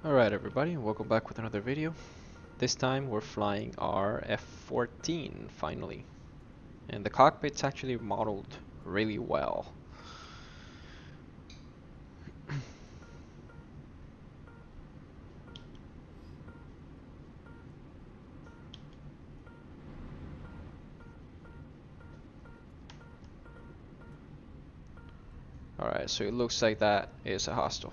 Alright everybody, welcome back with another video. This time we're flying our F-14 finally. And the cockpit's actually modeled really well. Alright, so it looks like that is a hostile.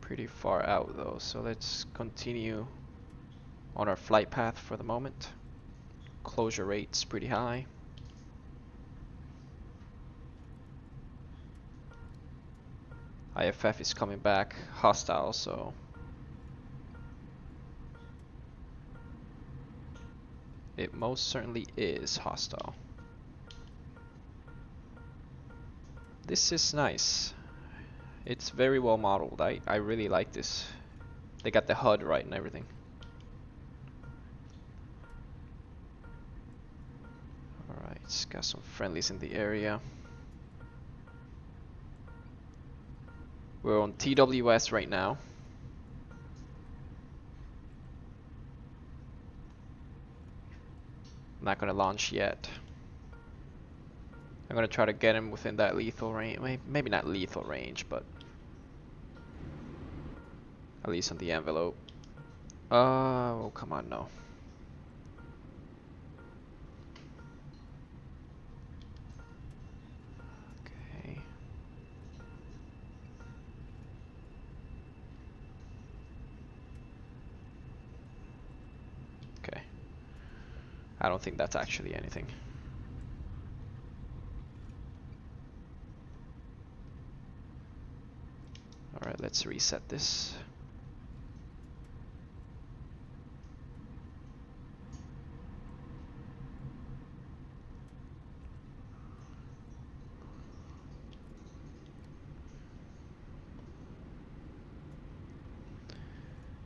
Pretty far out though, so let's continue on our flight path for the moment. Closure rate's pretty high. IFF is coming back hostile, so it most certainly is hostile. This is nice. It's very well modeled. I really like this. They got the HUD right and everything. Alright, it's got some friendlies in the area. We're on TWS right now. I'm not gonna launch yet. I'm gonna try to get him within that lethal range. Maybe not lethal range, but at least on the envelope. Oh, come on, no. Okay. Okay. I don't think that's actually anything. Alright, let's reset this.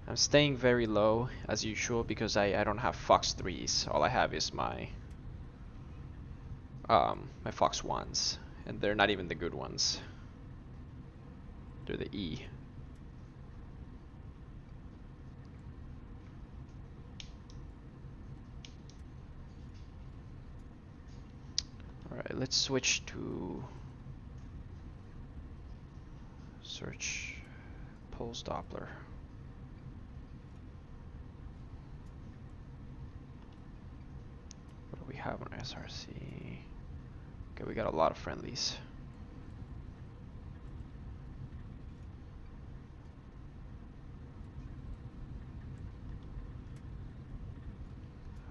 I'm staying very low as usual because I don't have Fox 3s. All I have is my my Fox 1s, and they're not even the good ones. They're the E. Alright, let's switch to search pulse Doppler. What do we have on SRC? Okay, we got a lot of friendlies.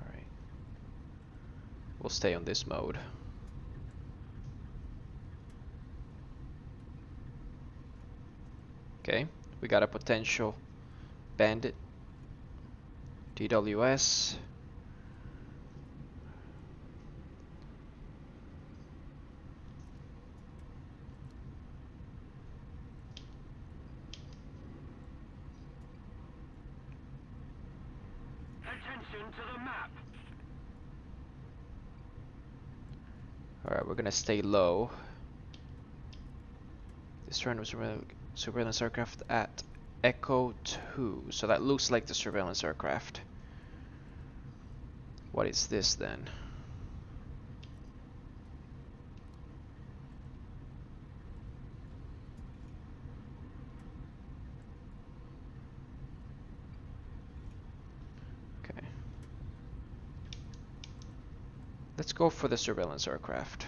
Alright. We'll stay on this mode. Okay, we got a potential bandit. TWS. Attention to the map. Alright, we're gonna stay low. This run was surveillance aircraft at Echo 2. So that looks like the surveillance aircraft. What is this then? Okay. Let's go for the surveillance aircraft.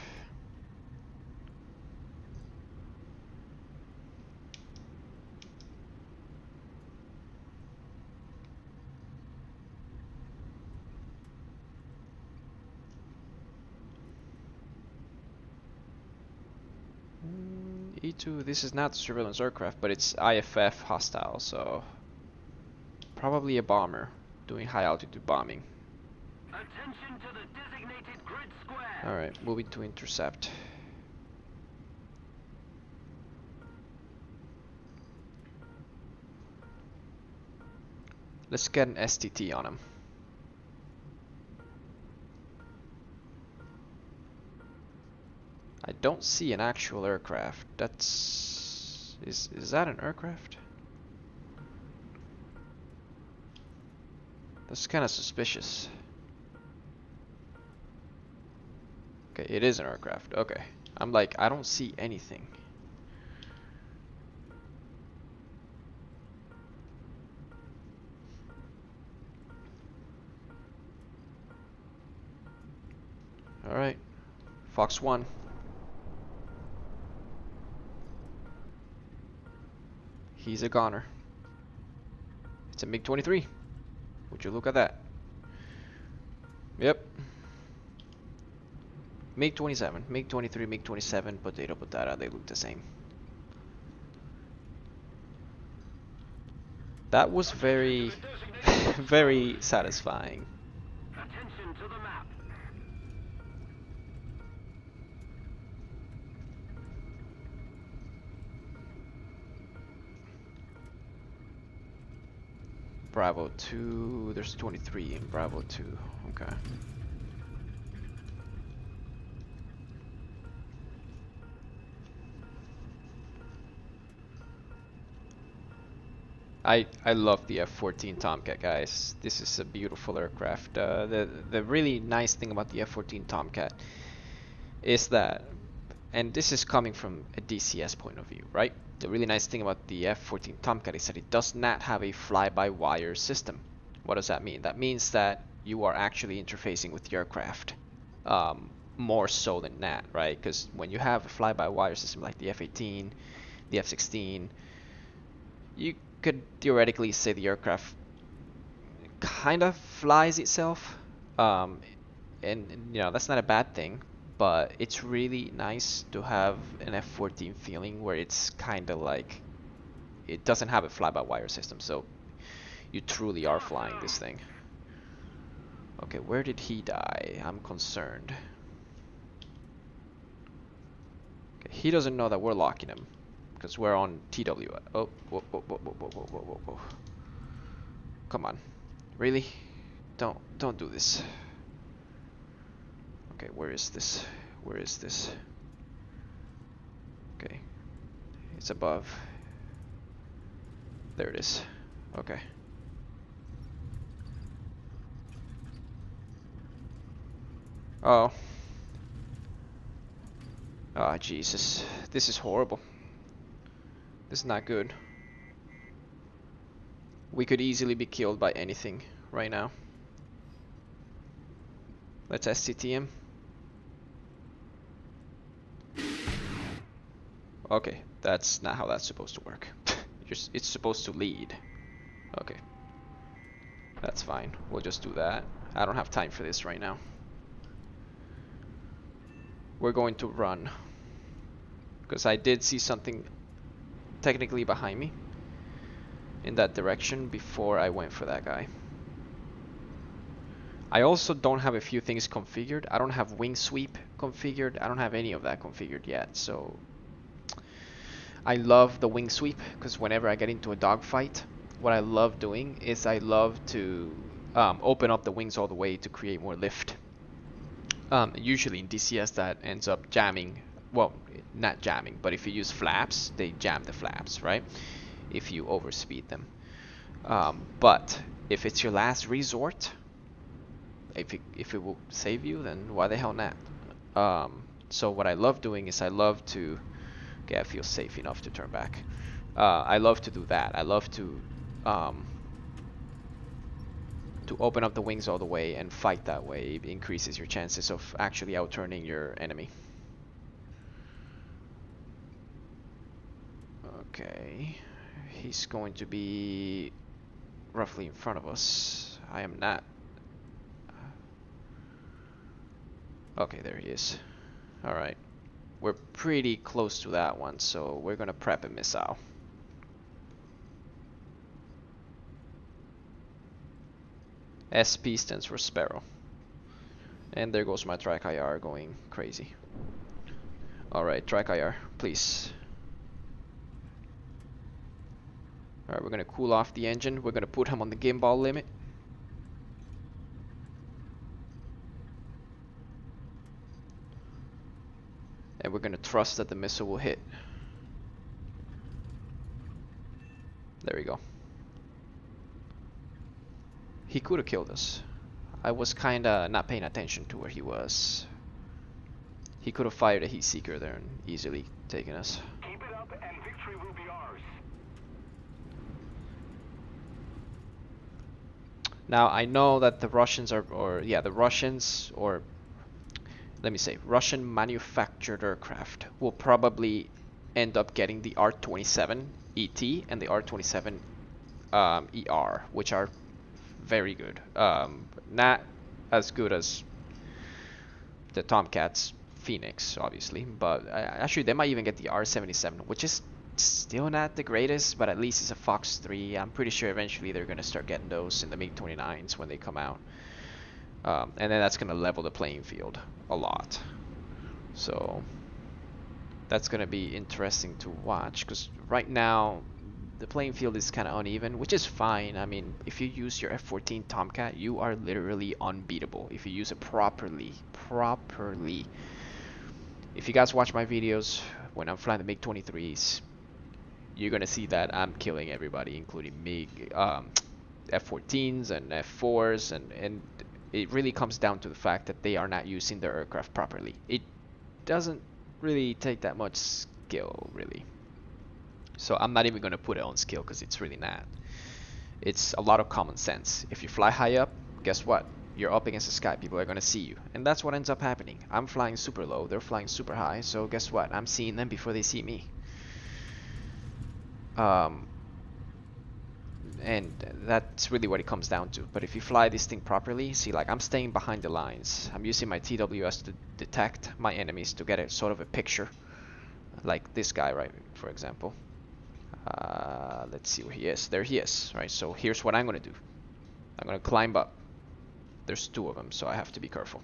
E2, this is not the surveillance aircraft, but it's IFF hostile, so probably a bomber doing high altitude bombing. Attention to the designated grid square. Alright, moving to intercept. Let's get an STT on him. I don't see an actual aircraft. That's Is that an aircraft? That's kind of suspicious. Okay, it is an aircraft. Okay. I'm like, I don't see anything. Alright. Fox 1. He's a goner. It's a MiG-23. Would you look at that? Yep. MiG-27, MiG-23, MiG-27, potato, potato, they look the same. That was very, very satisfying. Attention to the map. Bravo 2, there's 23 in Bravo 2, okay. I love the F-14 Tomcat, guys. This is a beautiful aircraft. The really nice thing about the F-14 Tomcat is that, and this is coming from a DCS point of view, right? The really nice thing about the F-14 Tomcat is that it does not have a fly-by-wire system. What does that mean? That means that you are actually interfacing with the aircraft more so than that, right? Because when you have a fly-by-wire system like the F-18, the F-16, you could theoretically say the aircraft kind of flies itself, and you know that's not a bad thing, but it's really nice to have an F-14 feeling where it's kind of like it doesn't have a fly-by-wire system, so you truly are flying this thing. Okay, where did he die? I'm concerned. Okay, he doesn't know that we're locking him because we're on TW. Oh, whoa, whoa, whoa, whoa, whoa, whoa, whoa, whoa. Come on, really? Don't do this. Okay, where is this? Where is this? Okay, it's above. There it is. Okay. Oh. Ah, Jesus. This is horrible. This is not good. We could easily be killed by anything right now. Let's SCT him. Okay, that's not how that's supposed to work. It's supposed to lead. Okay. That's fine. We'll just do that. I don't have time for this right now. We're going to run. Because I did see something technically behind me in that direction before I went for that guy. I also don't have a few things configured. I don't have wing sweep configured. I don't have any of that configured yet. So I love the wing sweep because whenever I get into a dogfight, what I love doing is I love to open up the wings all the way to create more lift. Usually in DCS that ends up jamming, well, not jamming, but if you use flaps, they jam the flaps, right? If you overspeed them. But if it's your last resort, if it will save you, then why the hell not? So what I love doing is I love to, okay, I feel safe enough to turn back. I love to do that. I love to open up the wings all the way and fight that way. It increases your chances of actually outturning your enemy. Okay, he's going to be roughly in front of us. I am not. Okay, there he is. Alright, we're pretty close to that one, so we're gonna prep a missile. SP stands for Sparrow. And there goes my track IR going crazy. Alright, track IR, please. Alright, we're gonna cool off the engine. We're gonna put him on the gimbal limit. And we're gonna trust that the missile will hit. There we go. He could have killed us. I was kinda not paying attention to where he was. He could have fired a heat seeker there and easily taken us. Keep it up and victory will be ours. Now I know that the Russians are, the Russians, or let me say, Russian manufactured aircraft will probably end up getting the R-27 ET and the R-27 ER, which are very good. Not as good as the Tomcat's Phoenix, obviously, but actually they might even get the R-77, which is still not the greatest, but at least it's a Fox 3. I'm pretty sure eventually they're going to start getting those in the MiG-29s when they come out. And then that's going to level the playing field a lot. So that's going to be interesting to watch, because right now the playing field is kind of uneven, which is fine. I mean, if you use your F-14 Tomcat, you are literally unbeatable if you use it properly. If you guys watch my videos when I'm flying the MiG-23s, you're gonna see that I'm killing everybody, including MiG, F-14s and F-4s, and it really comes down to the fact that they are not using their aircraft properly. It doesn't really take that much skill, really. So I'm not even gonna put it on skill, because it's really not. It's a lot of common sense. If you fly high up, guess what? You're up against the sky, people are gonna see you. And that's what ends up happening. I'm flying super low, they're flying super high, so guess what? I'm seeing them before they see me. And that's really what it comes down to. But if you fly this thing properly, see, like, I'm staying behind the lines. I'm using my TWS to detect my enemies, to get a sort of a picture. Like this guy, right, for example. Let's see where he is. There he is, right? So here's what I'm gonna do. I'm gonna climb up. There's two of them, so I have to be careful.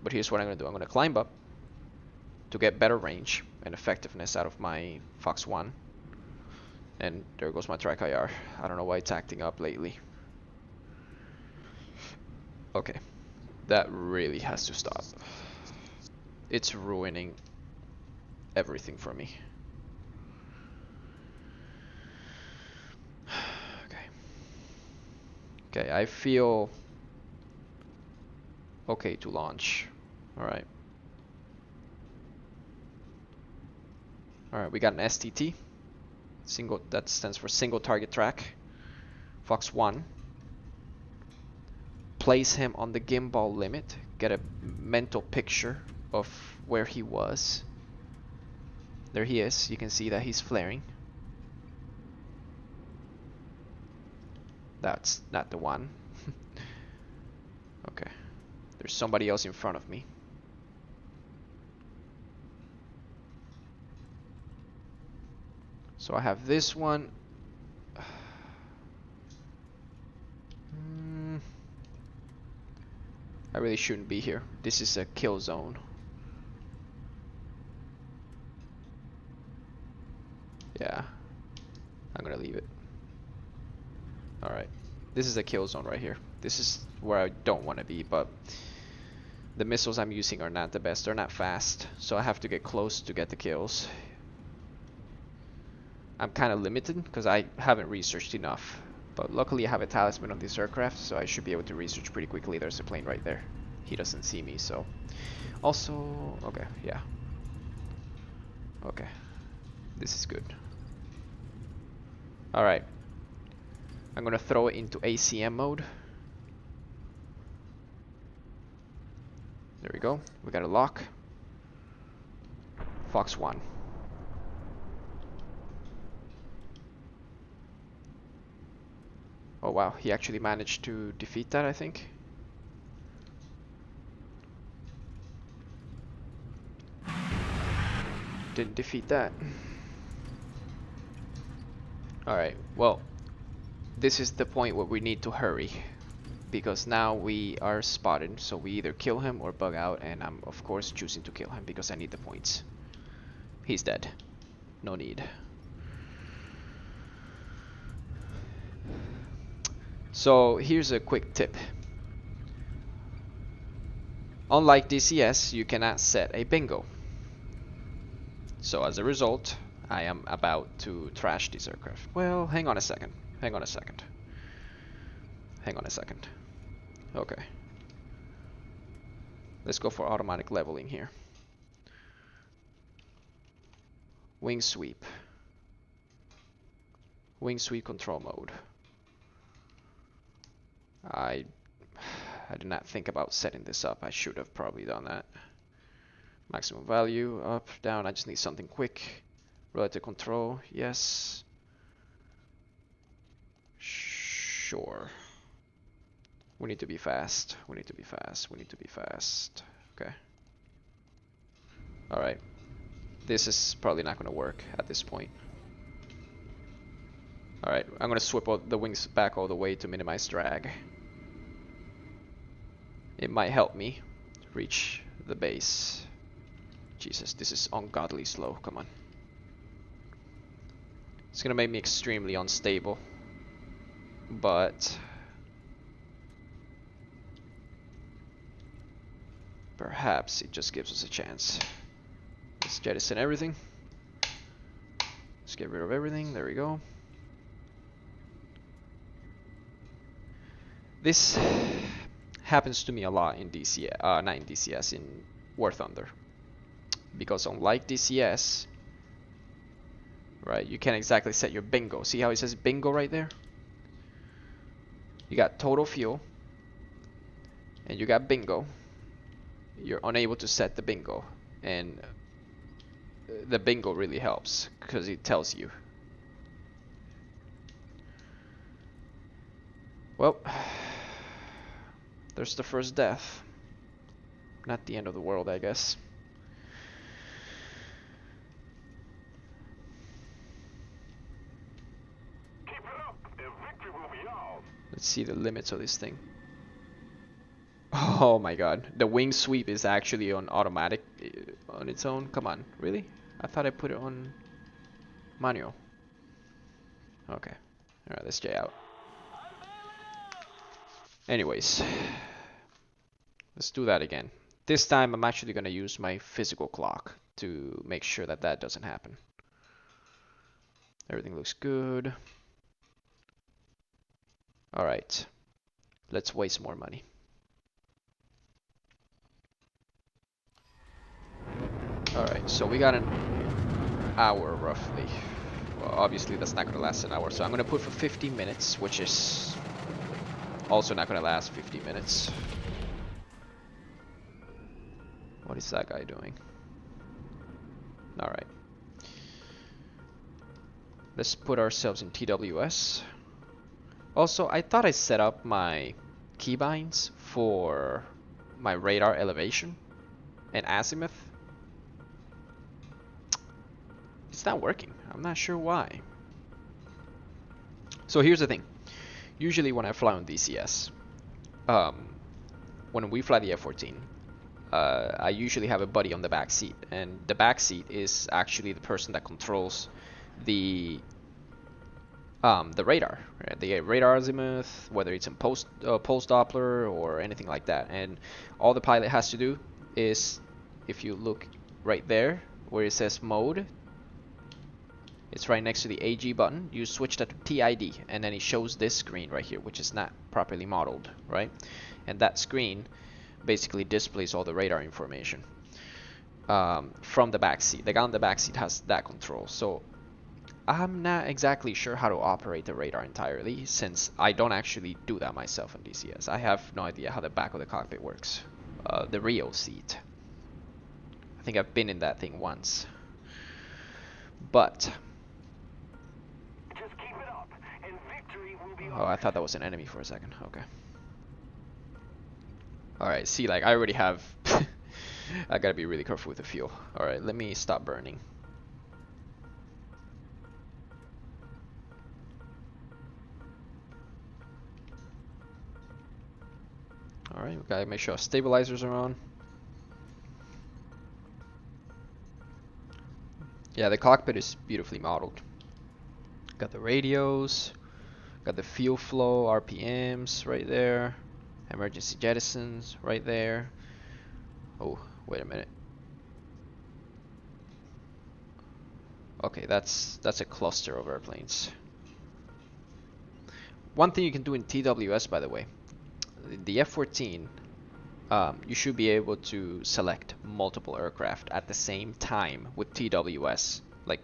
But here's what I'm gonna do. I'm gonna climb up to get better range and effectiveness out of my Fox 1. And there goes my track IR. I don't know why it's acting up lately. Okay, that really has to stop. It's ruining everything for me. Okay, I feel okay to launch. Alright. Alright, we got an STT. Single, that stands for single target track. Fox 1. Place him on the gimbal limit. Get a mental picture of where he was. There he is. You can see that he's flaring. That's not the one. Okay. There's somebody else in front of me. So I have this one. I really shouldn't be here. This is a kill zone. Yeah. I'm gonna leave it. Alright. This is a kill zone right here. This is where I don't want to be, but the missiles I'm using are not the best. They're not fast, so I have to get close to get the kills. I'm kind of limited because I haven't researched enough, but luckily I have a talisman on this aircraft, so I should be able to research pretty quickly. There's a plane right there. He doesn't see me, so also okay, yeah, okay, this is good. All right, I'm gonna throw it into ACM mode. There we go. We got a lock. Fox 1. Oh wow, he actually managed to defeat that, I think. Didn't defeat that. Alright, well, this is the point where we need to hurry, because now we are spotted, so we either kill him or bug out, and I'm of course choosing to kill him because I need the points. He's dead. No need. So here's a quick tip. Unlike DCS, you cannot set a bingo. So as a result, I am about to trash this aircraft. Well, hang on a second. Hang on a second. Hang on a second. Okay. Let's go for automatic leveling here. Wing sweep. Wing sweep control mode. I did not think about setting this up. I should have probably done that. Maximum value, up, down. I just need something quick. Relative control, yes. Sure. We need to be fast. We need to be fast. We need to be fast. Okay. Alright. This is probably not going to work at this point. Alright, I'm going to swip out the wings back all the way to minimize drag. It might help me reach the base. Jesus, this is ungodly slow. Come on. It's gonna make me extremely unstable. But perhaps it just gives us a chance. Let's jettison everything. Let's get rid of everything. There we go. This happens to me a lot in DCS, not in DCS, in War Thunder. Because unlike DCS, right, you can't exactly set your bingo. See how it says bingo right there? You got total fuel, and you got bingo. You're unable to set the bingo, and the bingo really helps because it tells you. Well, there's the first death. Not the end of the world, I guess. Keep it up, and victory will be ours. Let's see the limits of this thing. Oh my god, the wing sweep is actually on automatic on its own. Come on, really? I thought I put it on manual. Okay, alright, let's J out. Anyways, let's do that again. This time I'm actually going to use my physical clock to make sure that that doesn't happen. Everything looks good. Alright, let's waste more money. Alright, so we got an hour roughly. Well, obviously that's not going to last an hour, so I'm going to put for 15 minutes, which is also not going to last 50 minutes. What is that guy doing? Alright. Let's put ourselves in TWS. Also, I thought I set up my keybinds for my radar elevation and azimuth. It's not working. I'm not sure why. So here's the thing. Usually when I fly on DCS, when we fly the F-14, I usually have a buddy on the back seat, and the back seat is actually the person that controls the radar, right? The radar azimuth, whether it's in pulse Doppler or anything like that. And all the pilot has to do is, if you look right there where it says mode, it's right next to the AG button. You switch that to TID, and then it shows this screen right here, which is not properly modeled, right? And that screen basically displays all the radar information from the back seat. The guy on the back seat has that control. So I'm not exactly sure how to operate the radar entirely, since I don't actually do that myself on DCS. I have no idea how the back of the cockpit works. The Rio seat. I think I've been in that thing once. But Just keep it up, and victory will be oh, I thought that was an enemy for a second. Okay. Alright, see, like, I already have... I gotta be really careful with the fuel. Alright, let me stop burning. Alright, we gotta make sure our stabilizers are on. Yeah, the cockpit is beautifully modeled. Got the radios, got the fuel flow, RPMs right there, emergency jettisons right there. Oh, wait a minute. Okay, that's a cluster of airplanes. One thing you can do in TWS, by the way, the F-14, you should be able to select multiple aircraft at the same time with TWS, like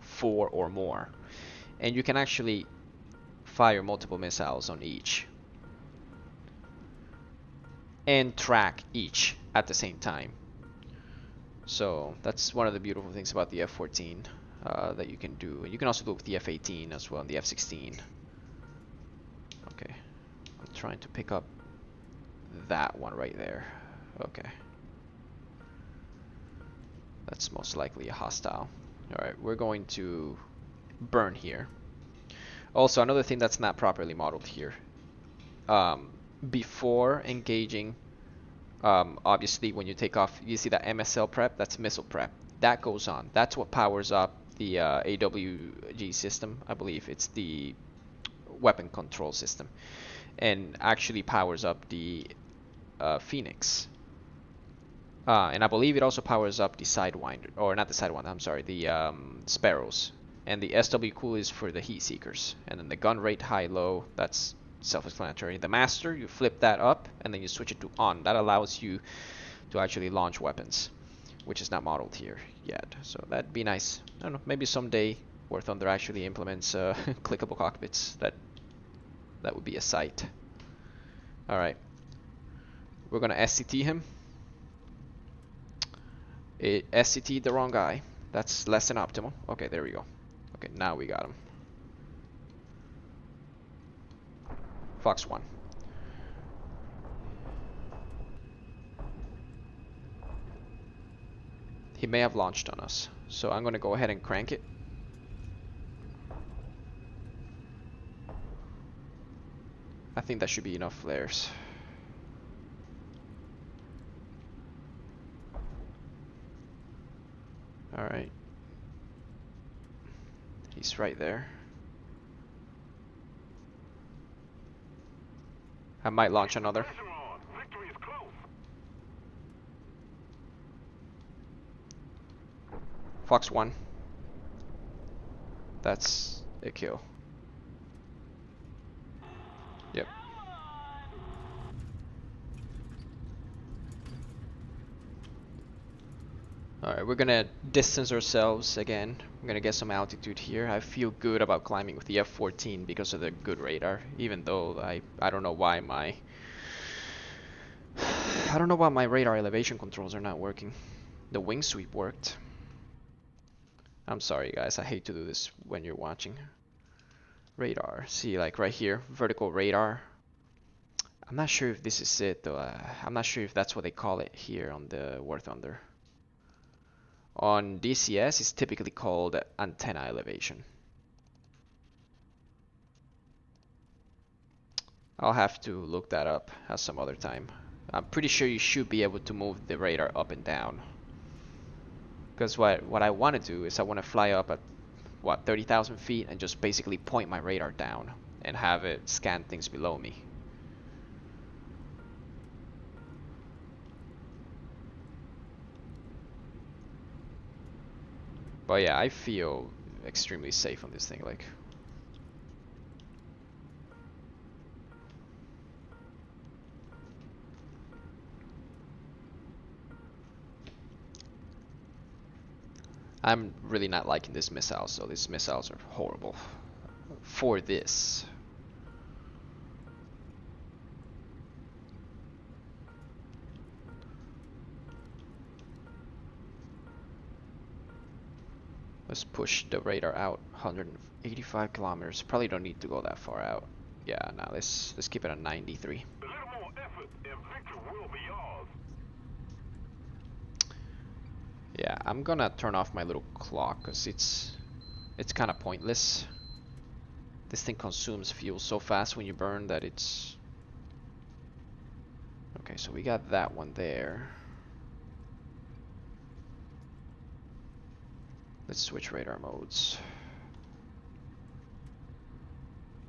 4 or more. And you can actually fire multiple missiles on each and track each at the same time. So that's one of the beautiful things about the F-14 that you can do. You can also do it with the F-18 as well, and the F-16. Okay, I'm trying to pick up that one right there. Okay. That's most likely a hostile. Alright, we're going to burn here. Also, another thing that's not properly modeled here. Before engaging, obviously when you take off, you see that MSL prep, that's missile prep. That goes on. That's what powers up the AWG system. I believe it's the weapon control system. And actually powers up the Phoenix. And I believe it also powers up the Sidewinder, or not the Sidewinder, I'm sorry, the Sparrows. And the SW Cool is for the Heat Seekers. And then the gun rate high-low, that's self-explanatory. The Master, you flip that up, and then you switch it to on. That allows you to actually launch weapons, which is not modeled here yet. So that'd be nice. I don't know, maybe someday War Thunder actually implements clickable cockpits. That would be a sight. Alright. We're gonna SCT him. It SCT'd the wrong guy. That's less than optimal. Okay, there we go. Okay, now we got him. Fox 1. He may have launched on us, so I'm gonna go ahead and crank it. I think that should be enough flares. Alright. He's right there. I might launch another. Fox 1. That's a kill. Yep. Alright, we're gonna distance ourselves again. We're gonna get some altitude here. I feel good about climbing with the F-14 because of the good radar, even though I don't know why my radar elevation controls are not working. The wing sweep worked. I'm sorry guys, I hate to do this when you're watching. Radar, see like right here, vertical radar. I'm not sure if this is it though. I'm not sure if that's what they call it here on the War Thunder. On DCS, it's typically called antenna elevation. I'll have to look that up at some other time. I'm pretty sure you should be able to move the radar up and down. Because what I want to do is I want to fly up at, what, 30,000 feet and just basically point my radar down and have it scan things below me. But yeah, I feel extremely safe on this thing, like. I'm really not liking this missile, so these missiles are horrible for this. Let's push the radar out 185 kilometers. Probably don't need to go that far out. Yeah, now let's keep it at 93. A little more effort and victory will be yours. Yeah, I'm gonna turn off my little clock because it's kind of pointless. This thing consumes fuel so fast when you burn that it's... Okay, so we got that one there. Let's switch radar modes.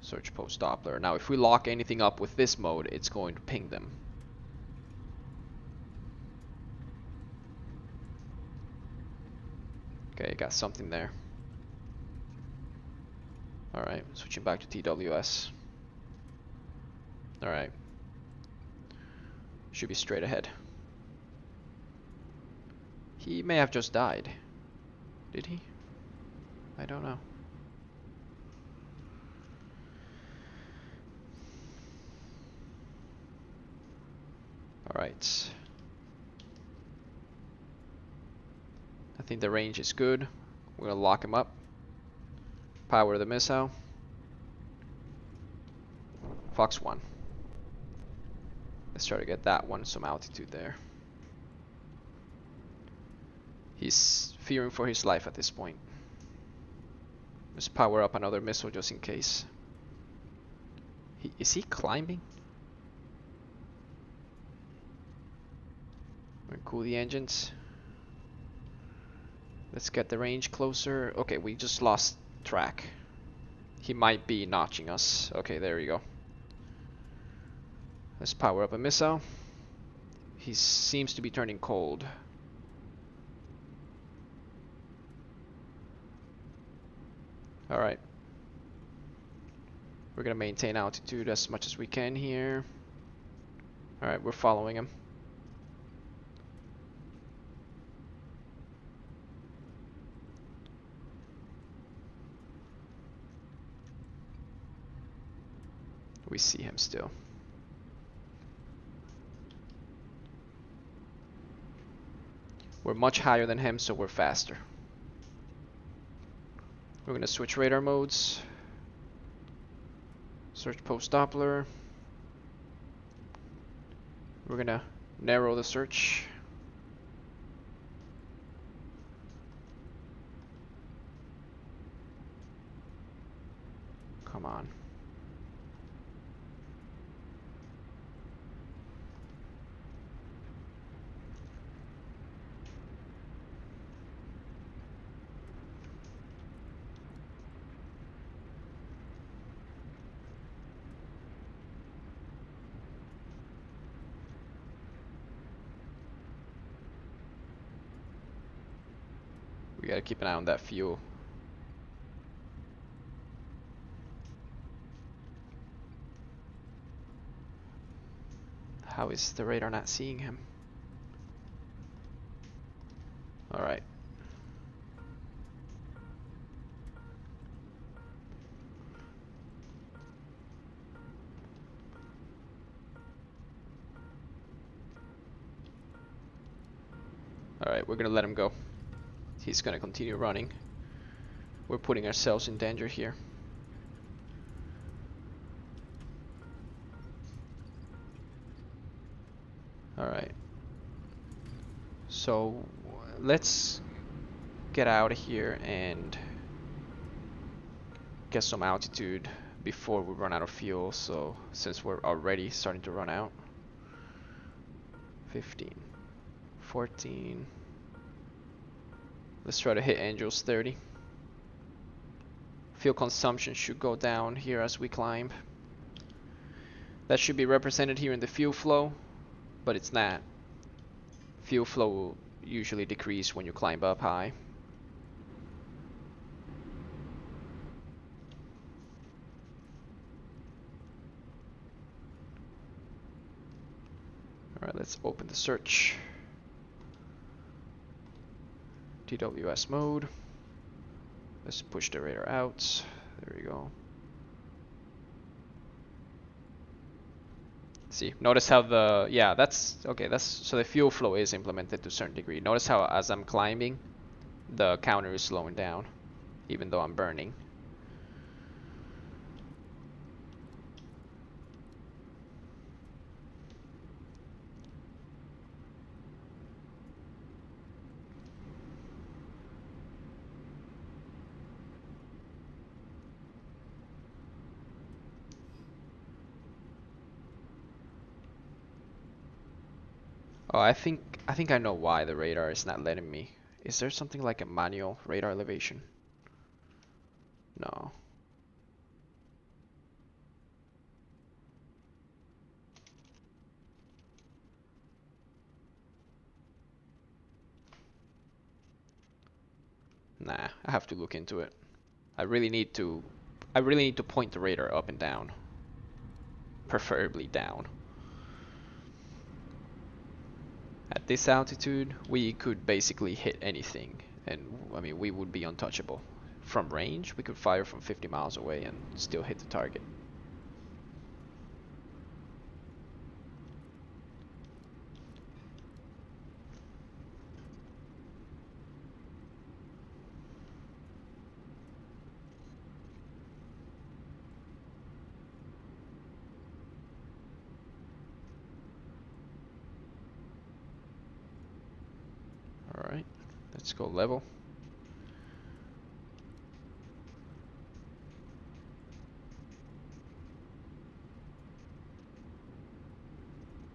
Search post Doppler. Now if we lock anything up with this mode, it's going to ping them. Okay, got something there. Alright, switching back to TWS. Alright. Should be straight ahead. He may have just died. Did he? I don't know. Alright. I think the range is good. We're gonna lock him up. Power the missile. Fox 1. Let's try to get that one some altitude there. He's fearing for his life at this point. Let's power up another missile just in case. Is he climbing? We're gonna cool the engines. Let's get the range closer. Okay, we just lost track. He might be notching us. Okay, there we go. Let's power up a missile. He seems to be turning cold. Alright. We're gonna maintain altitude as much as we can here. Alright, we're following him. We see him still. We're much higher than him, so we're faster. We're gonna switch radar modes. Search post Doppler. We're gonna narrow the search. Come on. We gotta keep an eye on that fuel. How is the radar not seeing him? Alright. Alright, we're gonna let him go. He's gonna continue running. We're putting ourselves in danger here. Alright. So let's get out of here and get some altitude before we run out of fuel. So since we're already starting to run out. 15, 14. Let's try to hit Angels 30. Fuel consumption should go down here as we climb. That should be represented here in the fuel flow, but it's not. Fuel flow will usually decrease when you climb up high. Alright, let's open the search. TWS mode. Let's push the radar out. There we go. See, notice how the, yeah, that's, okay, that's, so the fuel flow is implemented to a certain degree. Notice how as I'm climbing, the counter is slowing down, even though I'm burning. Oh, I think I know why the radar is not letting me. Is there something like a manual radar elevation? No. Nah, I have to look into it. I really need to I really need to point the radar up and down, preferably down. At this altitude, we could basically hit anything, and I mean, we would be untouchable. From range, we could fire from 50 miles away and still hit the target. Alright, let's go level.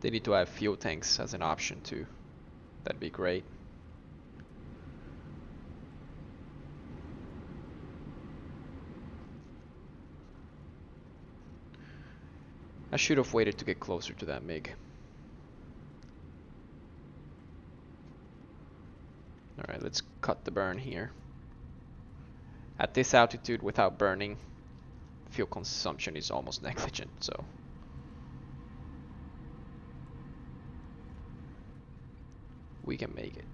They need to have fuel tanks as an option too. That'd be great. I should have waited to get closer to that MiG. Alright, let's cut the burn here. At this altitude, without burning, fuel consumption is almost negligent, so we can make it.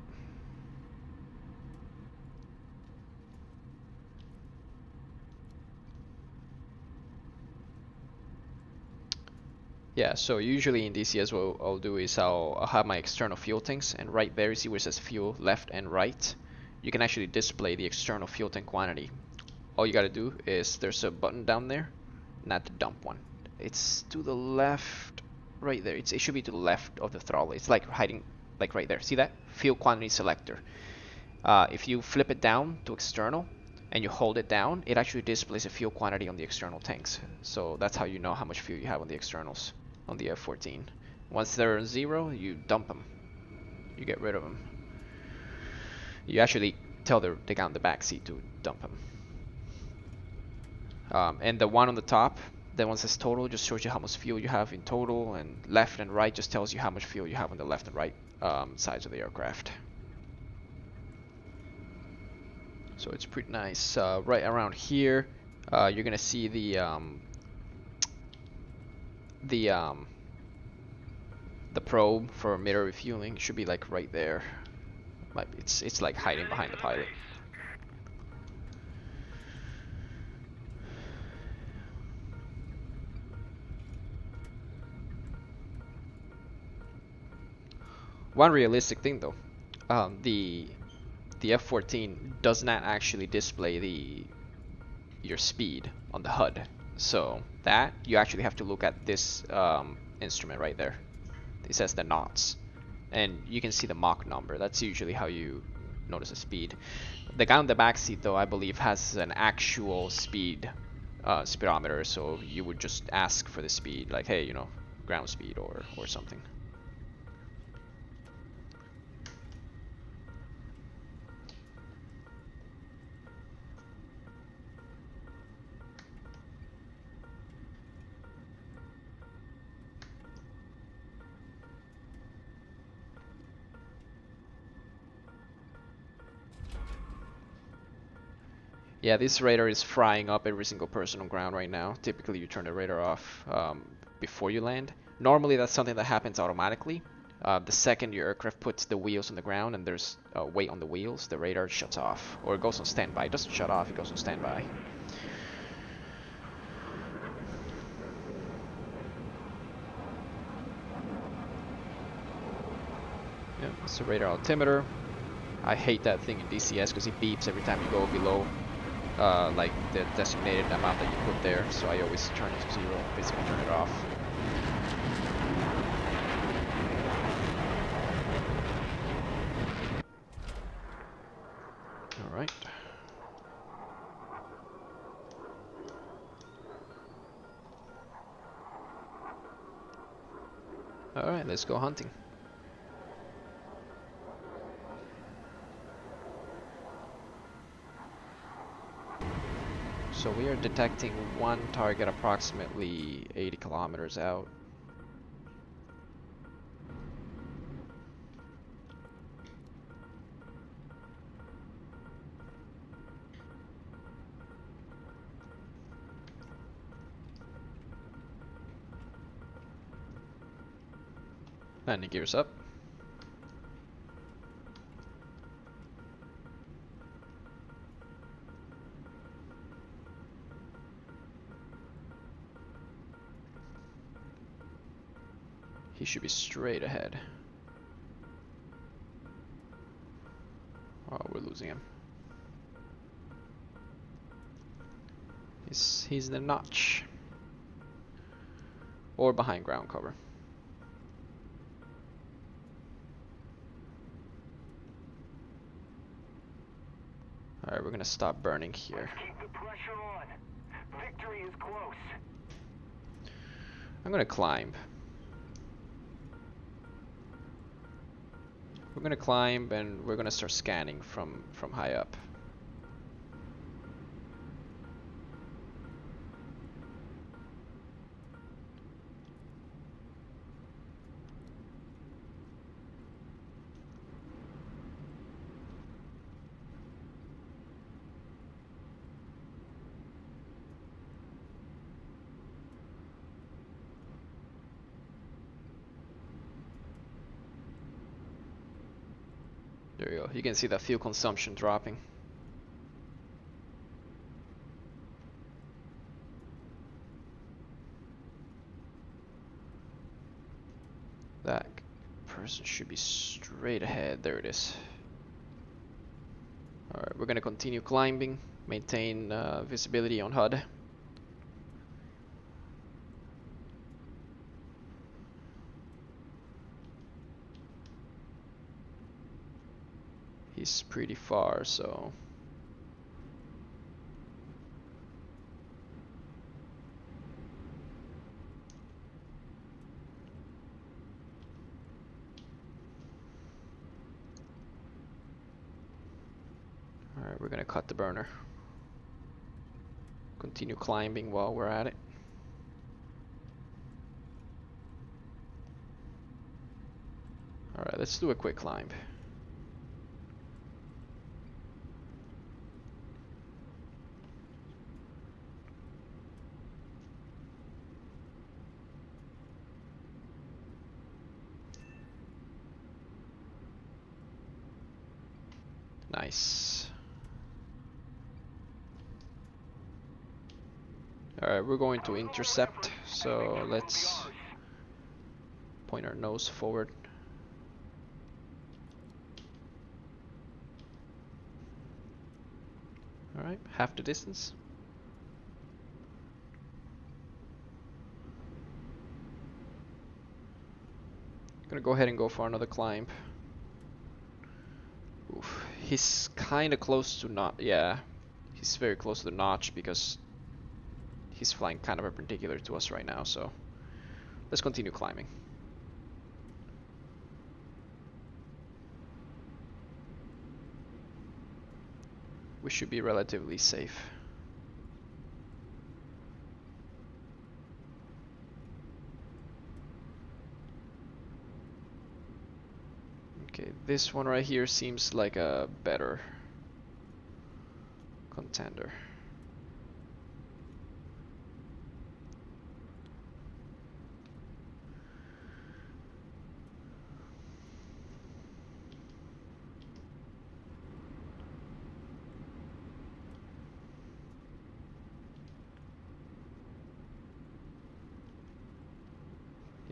Yeah, so usually in DCS what I'll do is I'll have my external fuel tanks, and right there you see where it says fuel left and right. You can actually display the external fuel tank quantity. All you gotta do is there's a button down there, not to dump one. It's to the left, right there. It should be to the left of the throttle. It's like hiding, like right there. See that? Fuel quantity selector. If you flip it down to external and you hold it down, it actually displays a fuel quantity on the external tanks. So that's how you know how much fuel you have on the externals on the F-14. Once they're 0, you dump them. You get rid of them. You actually tell the guy on the back seat to dump them. And the one on the top, the one that says total, just shows you how much fuel you have in total, and left and right just tells you how much fuel you have on the left and right sides of the aircraft. So it's pretty nice. Right around here, you're gonna see the probe for mirror refueling. It should be like right there. It's like hiding behind the pilot. One realistic thing though, the F-14 does not actually display your speed on the HUD. So that you actually have to look at this instrument right there. It says the knots, and you can see the Mach number. That's usually how you notice the speed. The guy on the back seat though, I believe, has an actual speed speedometer, so you would just ask for the speed, like, hey, you know, ground speed or something. Yeah, this radar is frying up every single person on ground right now. Typically, you turn the radar off before you land. Normally, that's something that happens automatically. The second your aircraft puts the wheels on the ground and there's weight on the wheels, the radar shuts off. Or it goes on standby. It doesn't shut off, it goes on standby. Yeah, it's a radar altimeter. I hate that thing in DCS because it beeps every time you go below like the designated amount that you put there, so I always turn it to 0, basically turn it off. Alright. Alright, let's go hunting. So we are detecting one target approximately 80 kilometers out. Landing gears up. He should be straight ahead. Oh, we're losing him. He's the notch. Or behind ground cover. Alright, we're gonna stop burning here. Let's keep the pressure on. Victory is close. I'm gonna climb. We're gonna climb and we're gonna start scanning from high up. There you go. You can see that fuel consumption dropping. That person should be straight ahead. There it is. Alright, we're gonna continue climbing, maintain visibility on HUD. He's pretty far, so... Alright, we're gonna cut the burner. Continue climbing while we're at it. Alright, let's do a quick climb. Nice. Alright, we're going to intercept, so let's point our nose forward. Alright, half the distance. Gonna go ahead and go for another climb. Oof. He's kinda close to not, yeah. He's very close to the notch because he's flying kind of perpendicular to us right now, so let's continue climbing. We should be relatively safe. Okay, this one right here seems like a better contender.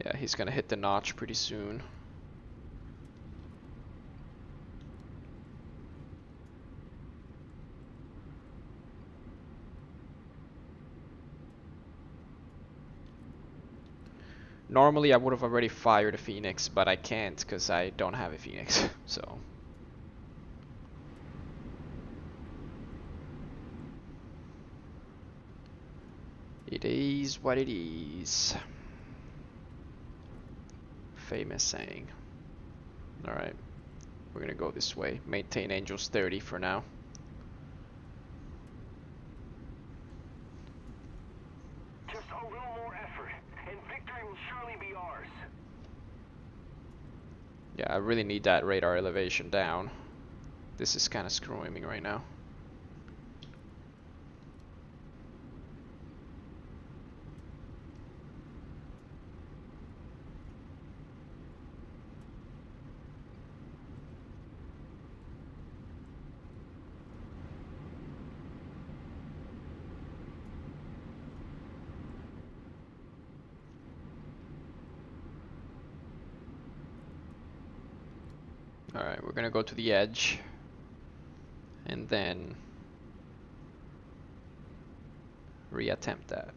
Yeah, he's gonna hit the notch pretty soon. Normally I would have already fired a Phoenix, but I can't because I don't have a Phoenix, so... It is what it is. Famous saying. Alright, we're gonna go this way. Maintain Angels 30 for now. Just a little more effort, and victory will surely be ours. Yeah, I really need that radar elevation down. This is kind of screwing me right now. Alright, we're gonna go to the edge. And then reattempt that.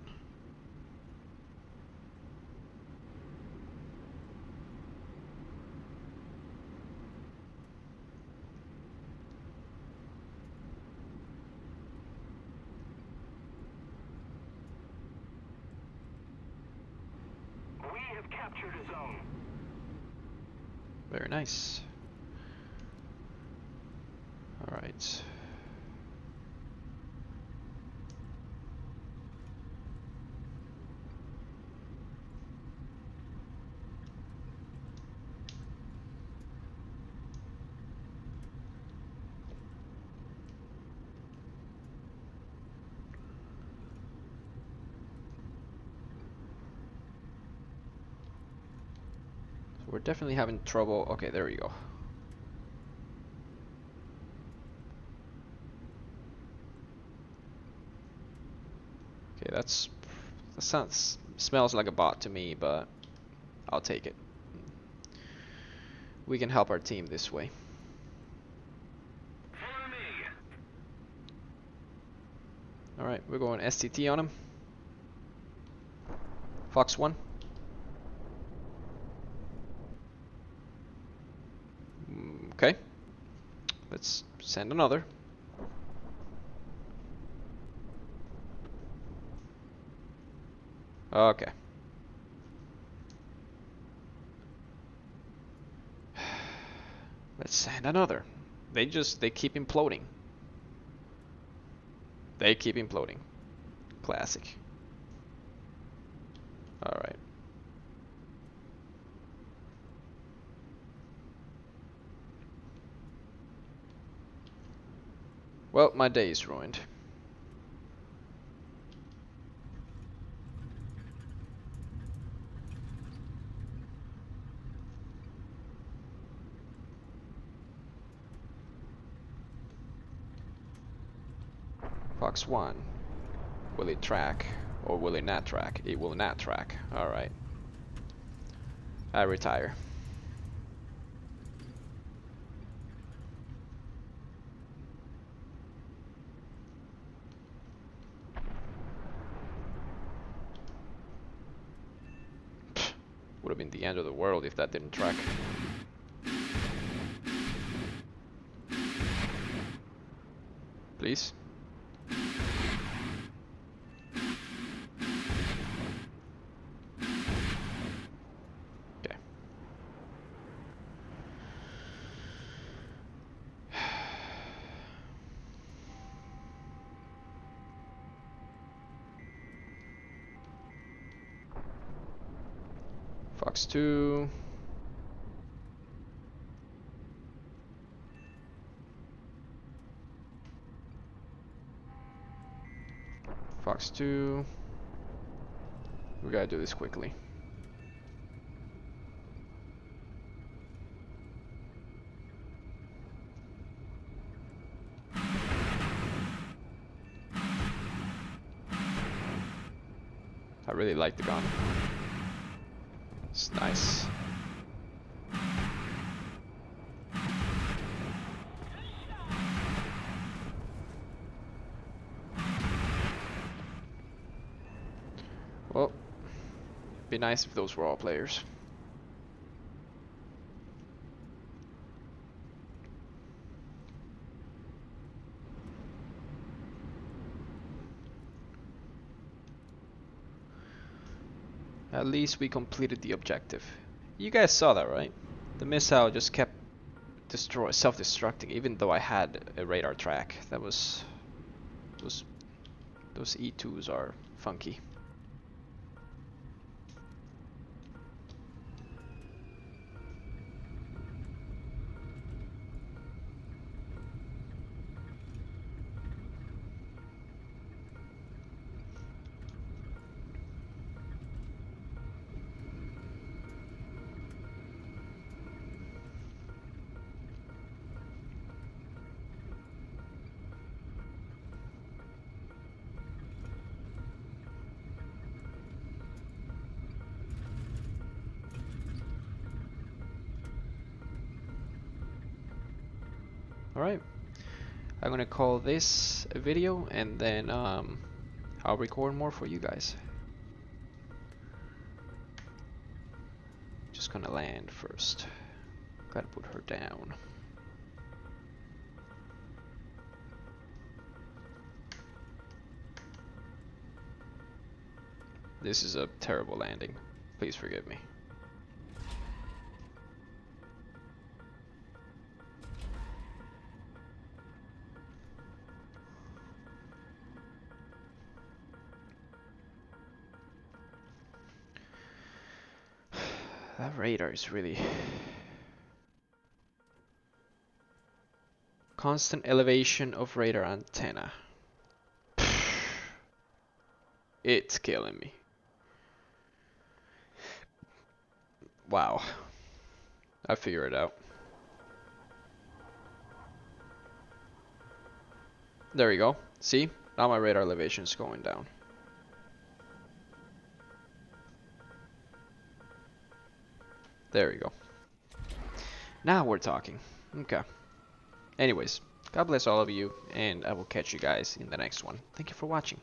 We have captured a zone. Very nice. Alright. So we're definitely having trouble. Okay, there we go. Okay, that smells like a bot to me, but I'll take it. We can help our team this way. Follow me. Alright, we're going STT on him. Fox 1. Okay. Let's send another. Okay. Let's send another. They keep imploding. They keep imploding. Classic. Alright. Well, my day is ruined. Fox 1. Will it track or will it not track? It will not track. Alright. I retire. Would have been the end of the world if that didn't track. Please. Okay. Fox 2. Fox 2. We gotta do this quickly. I really like the gun. It's nice. Well, be nice if those were all players. At least we completed the objective. You guys saw that, right? The missile just kept self-destructing, even though I had a radar track. That was those E2s are funky. Alright, I'm gonna call this a video, and then I'll record more for you guys. Just gonna land first. Gotta put her down. This is a terrible landing. Please forgive me. That radar is really... Constant elevation of radar antenna. It's killing me. Wow. I figured it out. There we go. See? Now my radar elevation is going down. There we go. Now we're talking. Okay. Anyways, God bless all of you, and I will catch you guys in the next one. Thank you for watching.